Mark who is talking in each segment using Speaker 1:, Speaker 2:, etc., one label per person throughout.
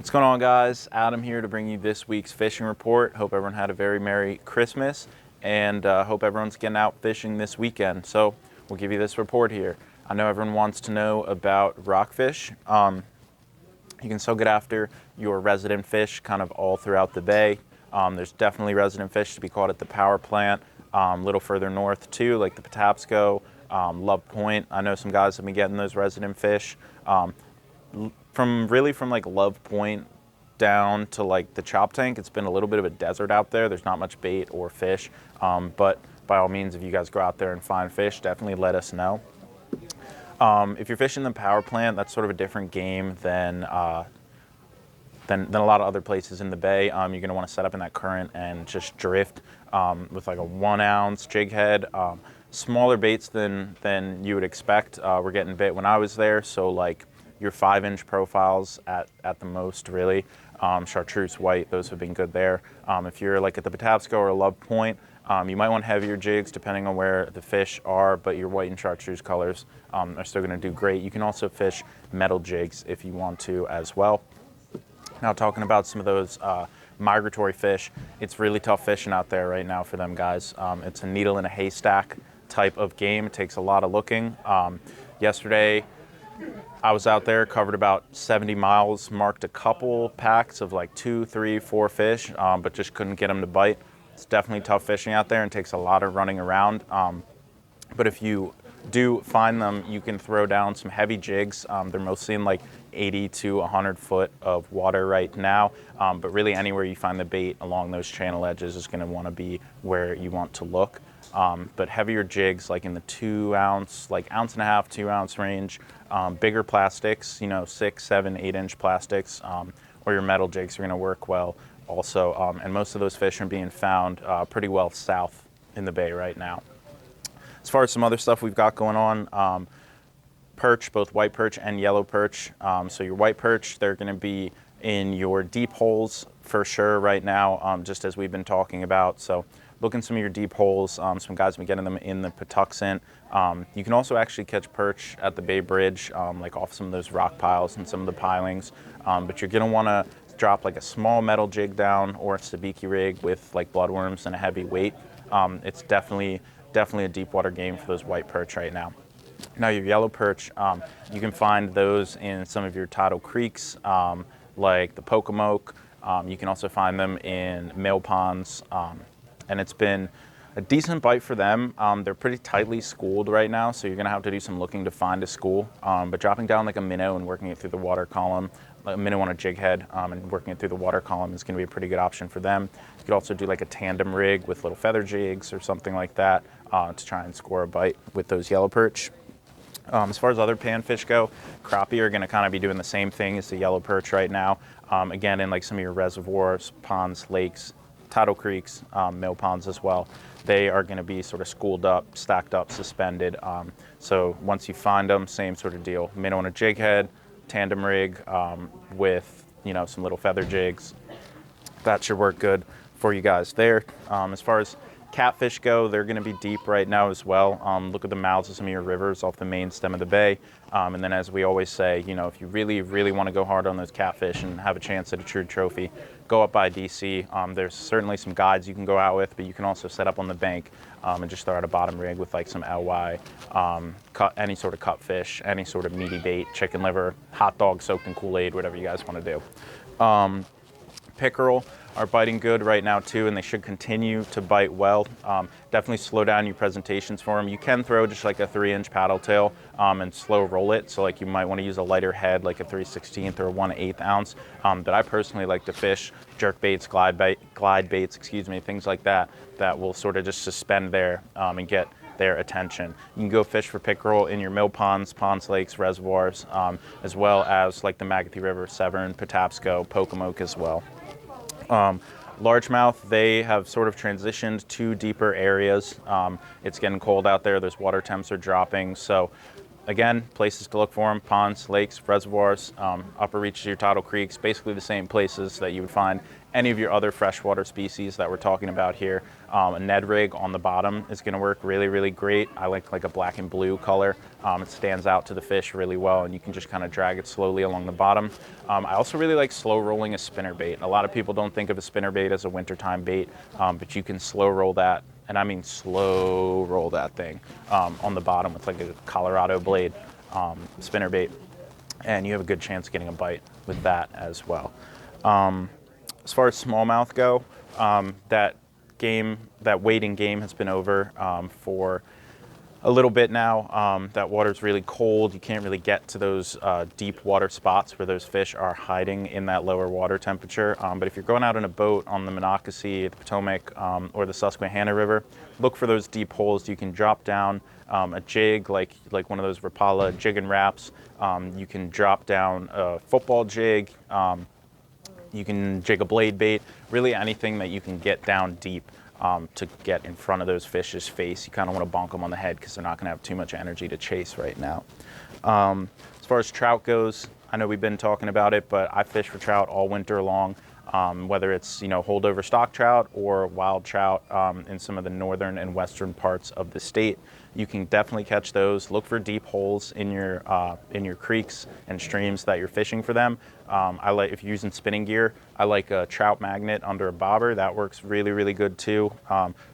Speaker 1: What's going on, guys? Adam here to bring you this week's fishing report. Hope everyone had a very Merry Christmas and hope everyone's getting out fishing this weekend. So we'll give you this report here. I know everyone wants to know about rockfish. You can still get after your resident fish kind of all throughout the bay. There's definitely resident fish to be caught at the power plant, a little further north too, like the Patapsco, Love Point. I know some guys have been getting those resident fish. From like Love Point down to like the Chop Tank, it's been a little bit of a desert out there. There's not much bait or fish, but by all means, if you guys go out there and find fish, definitely let us know. If you're fishing the power plant, that's sort of a different game than a lot of other places in the bay. You're going to want to set up in that current and just drift with like a 1 ounce jig head. Smaller baits than you would expect. We're getting bit when I was there, so like your 5-inch profiles at the most, really. Chartreuse white, those have been good there. If you're like at the Patapsco or Love Point, you might want heavier jigs depending on where the fish are, but your white and chartreuse colors are still going to do great. You can also fish metal jigs if you want to as well. Now, talking about some of those migratory fish, it's really tough fishing out there right now for them guys. It's a needle in a haystack type of game. It takes a lot of looking. Yesterday, I was out there, covered about 70 miles, marked a couple packs of like 2, 3, 4 fish, but just couldn't get them to bite. It's definitely tough fishing out there and takes a lot of running around. But if you do find them, you can throw down some heavy jigs. They're mostly in like 80 to 100 foot of water right now, but really anywhere you find the bait along those channel edges is going to want to be where you want to look. But heavier jigs like in the 2 ounce, like 1.5 ounce, 2 ounce range, bigger plastics, 6, 7, 8-inch plastics, or your metal jigs are going to work well also. And most of those fish are being found pretty well south in the bay right now. As far as some other stuff we've got going on, perch, both white perch and yellow perch. So your white perch, they're going to be in your deep holes for sure right now, just as we've been talking about. So look in some of your deep holes. Some guys have been getting them in the Patuxent. You can also actually catch perch at the Bay Bridge, like off some of those rock piles and some of the pilings. But you're going to want to drop like a small metal jig down or a sabiki rig with like bloodworms and a heavy weight. It's definitely a deep water game for those white perch right now. Now your yellow perch, you can find those in some of your tidal creeks, like the Pocomoke. You can also find them in mill ponds, and it's been a decent bite for them. They're pretty tightly schooled right now, so you're gonna have to do some looking to find a school. But dropping down like a minnow and working it through the water column, a minnow on a jig head, and working it through the water column is gonna be a pretty good option for them. You could also do like a tandem rig with little feather jigs or something like that to try and score a bite with those yellow perch. As far as other panfish go, crappie are going to kind of be doing the same thing as the yellow perch right now. Again, in like some of your reservoirs, ponds, lakes, tidal creeks, mill ponds as well. They are going to be sort of schooled up, stacked up, suspended. So once you find them, same sort of deal. Minnow on a jig head, tandem rig with some little feather jigs. That should work good for you guys there. As far as catfish go, they're going to be deep right now as well. Look at the mouths of some of your rivers off the main stem of the bay. And then as we always say, if you really, really want to go hard on those catfish and have a chance at a true trophy, go up by DC. There's certainly some guides you can go out with, but you can also set up on the bank and just throw out a bottom rig with like some LY, any sort of cutfish, any sort of meaty bait, chicken liver, hot dog soaked in Kool-Aid, whatever you guys want to do. Pickerel are biting good right now too, and they should continue to bite well. Definitely slow down your presentations for them. You can throw just like a 3-inch paddle tail and slow roll it. So like you might want to use a lighter head, like a 3/16 or a 1/8 ounce. But I personally like to fish jerk baits, glide baits, things like that will sort of just suspend there and get their attention. You can go fish for pickerel in your mill ponds, lakes, reservoirs, as well as like the Migratory River, Severn, Patapsco, Pocomoke as well. Largemouth, they have sort of transitioned to deeper areas. It's getting cold out there. Those water temps are dropping. So Again, places to look for them: ponds, lakes, reservoirs, upper reaches of your tidal creeks, basically the same places that you would find any of your other freshwater species that we're talking about here. A Ned rig on the bottom is going to work really, really great. I like a black and blue color. It stands out to the fish really well, and you can just kind of drag it slowly along the bottom. I also really like slow rolling a spinnerbait. A lot of people don't think of a spinnerbait as a wintertime bait, but you can slow roll that, and I mean slow roll that thing on the bottom with like a Colorado blade spinnerbait, and you have a good chance of getting a bite with that as well. As far as smallmouth go, that wading game has been over for a little bit now. That water's really cold. You can't really get to those deep water spots where those fish are hiding in that lower water temperature. But if you're going out in a boat on the Monocacy, the Potomac, or the Susquehanna River, look for those deep holes. You can drop down a jig, like one of those Rapala jig and wraps. You can drop down a football jig. You can jig a blade bait, really anything that you can get down deep to get in front of those fish's face. You kind of want to bonk them on the head because they're not going to have too much energy to chase right now. As far as trout goes, I know we've been talking about it, but I fish for trout all winter long, whether it's holdover stock trout or wild trout in some of the northern and western parts of the state. You can definitely catch those. Look for deep holes in your creeks and streams that you're fishing for them. If you're using spinning gear, I like a trout magnet under a bobber. That works really, really good too.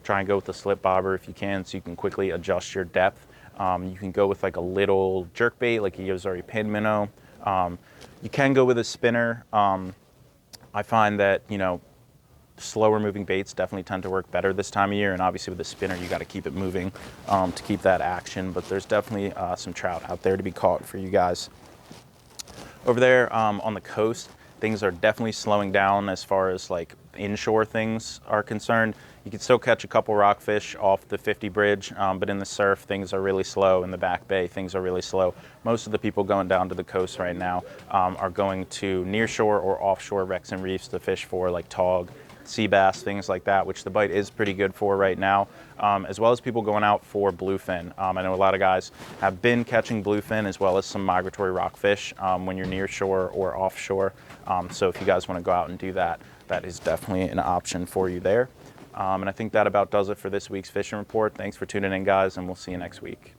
Speaker 1: Try and go with a slip bobber if you can, so you can quickly adjust your depth. You can go with like a little jerk bait, like a Yozari pin minnow. You can go with a spinner. I find that slower moving baits definitely tend to work better this time of year, and obviously with the spinner you got to keep it moving to keep that action, but there's definitely some trout out there to be caught for you guys. Over there on the coast, things are definitely slowing down as far as like inshore things are concerned. You can still catch a couple rockfish off the 50 bridge, but in the surf things are really slow. In the back bay things are really slow. Most of the people going down to the coast right now are going to nearshore or offshore wrecks and reefs to fish for like tog, sea bass, things like that, which the bite is pretty good for right now, as well as people going out for bluefin. I know a lot of guys have been catching bluefin as well as some migratory rockfish when you're near shore or offshore. So if you guys want to go out and do that, that is definitely an option for you there. And I think that about does it for this week's fishing report. Thanks for tuning in, guys, and we'll see you next week.